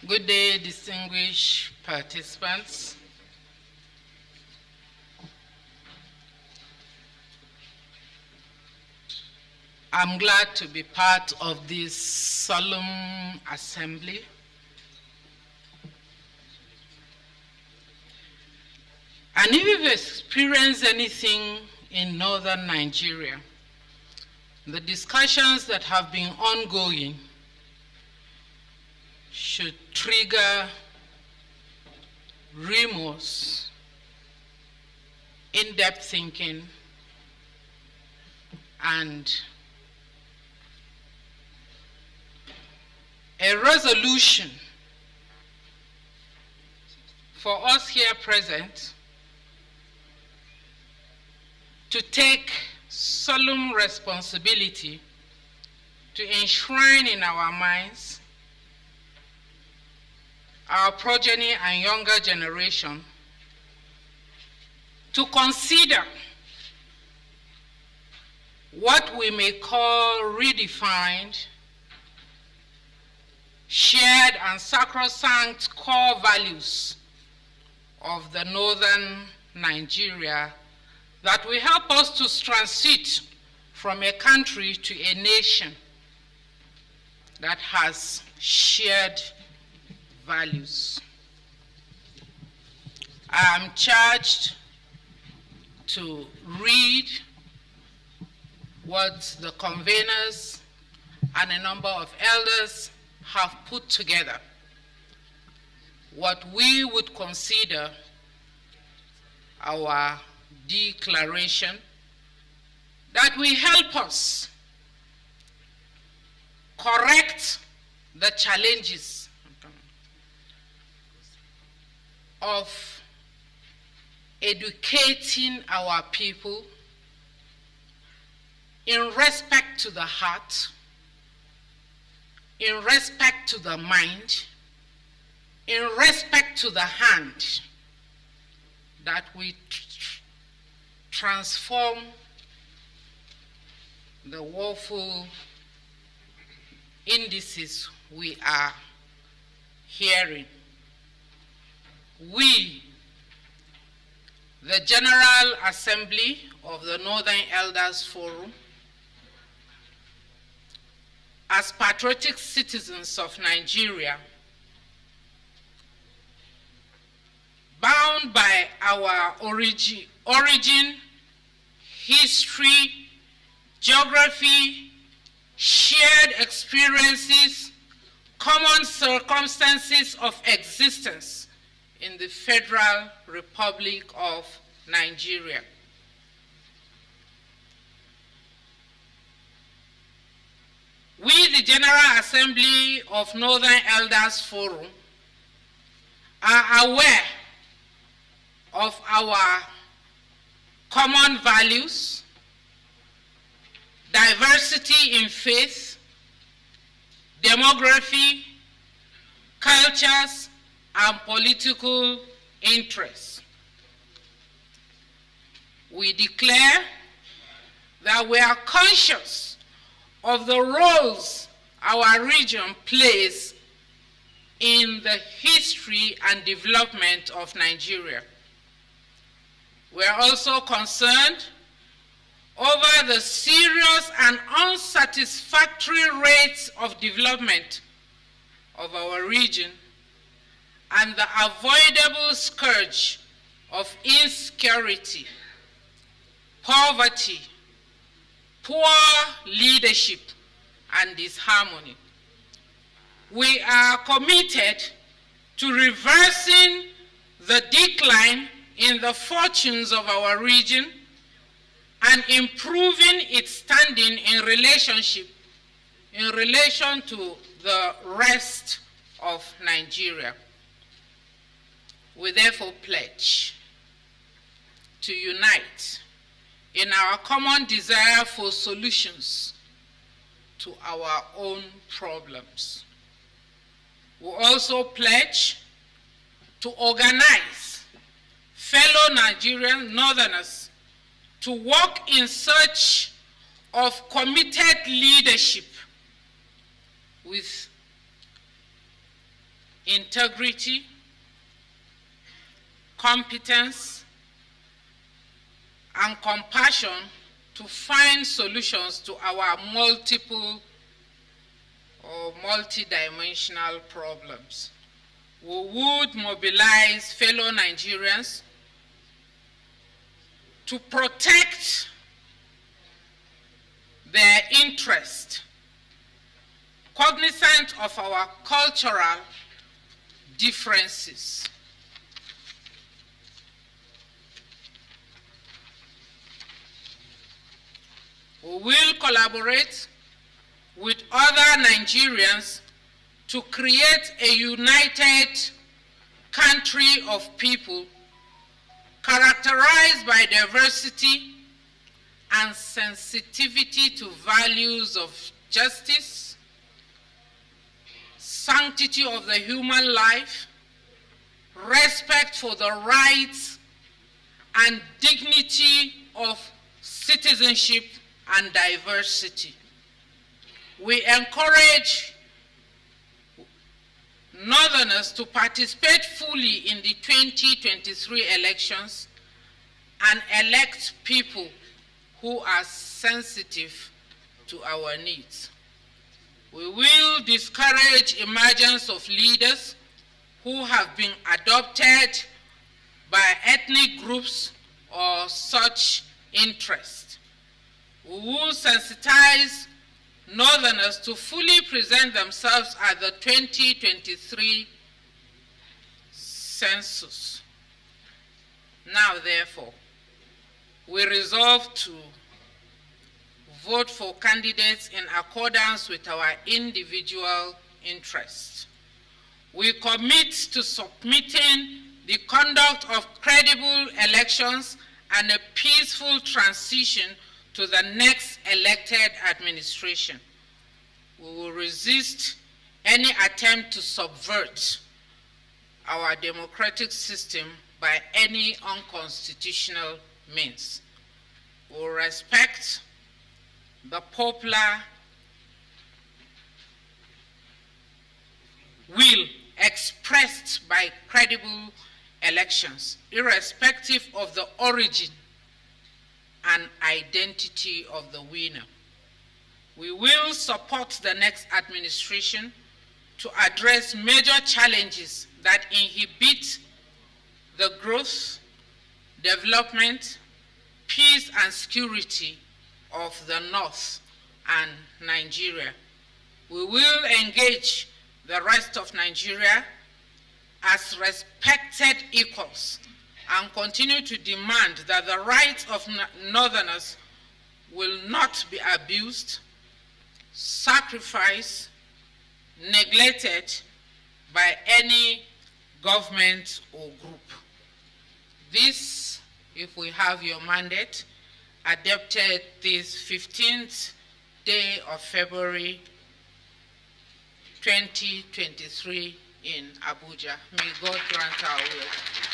Good day, distinguished participants. I'm glad to be part of this solemn assembly. And if you've experienced anything in northern Nigeria, the discussions that have been ongoing should trigger remorse, in-depth thinking, and a resolution for us here present to take solemn responsibility to enshrine in our minds our progeny and younger generation to consider what we may call redefined, shared and sacrosanct core values of the northern Nigeria that will help us to transit from a country to a nation that has shared values. I am charged to read what the conveners and a number of elders have put together, what we would consider our declaration that will help us correct the challenges of educating our people in respect to the heart, in respect to the mind, in respect to the hand, that we transform the woeful indices we are hearing. We, the General Assembly of the Northern Elders Forum, as patriotic citizens of Nigeria, bound by our origin, history, geography, shared experiences, common circumstances of existence in the Federal Republic of Nigeria. We, the General Assembly of Northern Elders Forum, are aware of our common values, diversity in faith, demography, cultures, and political interests. We declare that we are conscious of the roles our region plays in the history and development of Nigeria. We are also concerned over the serious and unsatisfactory rates of development of our region and the avoidable scourge of insecurity, poverty, poor leadership, and disharmony. We are committed to reversing the decline in the fortunes of our region and improving its standing in relation to the rest of Nigeria. We therefore pledge to unite in our common desire for solutions to our own problems. We also pledge to organize fellow Nigerian Northerners to work in search of committed leadership with integrity, competence, and compassion to find solutions to our multiple or multidimensional problems. We would mobilize fellow Nigerians to protect their interest, cognizant of our cultural differences. We will collaborate with other Nigerians to create a united country of people characterized by diversity and sensitivity to values of justice, sanctity of the human life, respect for the rights and dignity of citizenship and diversity. We encourage Northerners to participate fully in the 2023 elections and elect people who are sensitive to our needs. We will discourage emergence of leaders who have been adopted by ethnic groups or such interests. We will sensitize Northerners to fully present themselves at the 2023 census. Now, therefore, we resolve to vote for candidates in accordance with our individual interests. We commit to submitting the conduct of credible elections and a peaceful transition to the next elected administration. We will resist any attempt to subvert our democratic system by any unconstitutional means. We will respect the popular will expressed by credible elections, irrespective of the origin and identity of the winner. We will support the next administration to address major challenges that inhibit the growth, development, peace, and security of the North and Nigeria. We will engage the rest of Nigeria as respected equals and continue to demand that the rights of Northerners will not be abused, sacrificed, neglected by any government or group. This, if we have your mandate, adopted this 15th day of February 2023 in Abuja. May God grant our will.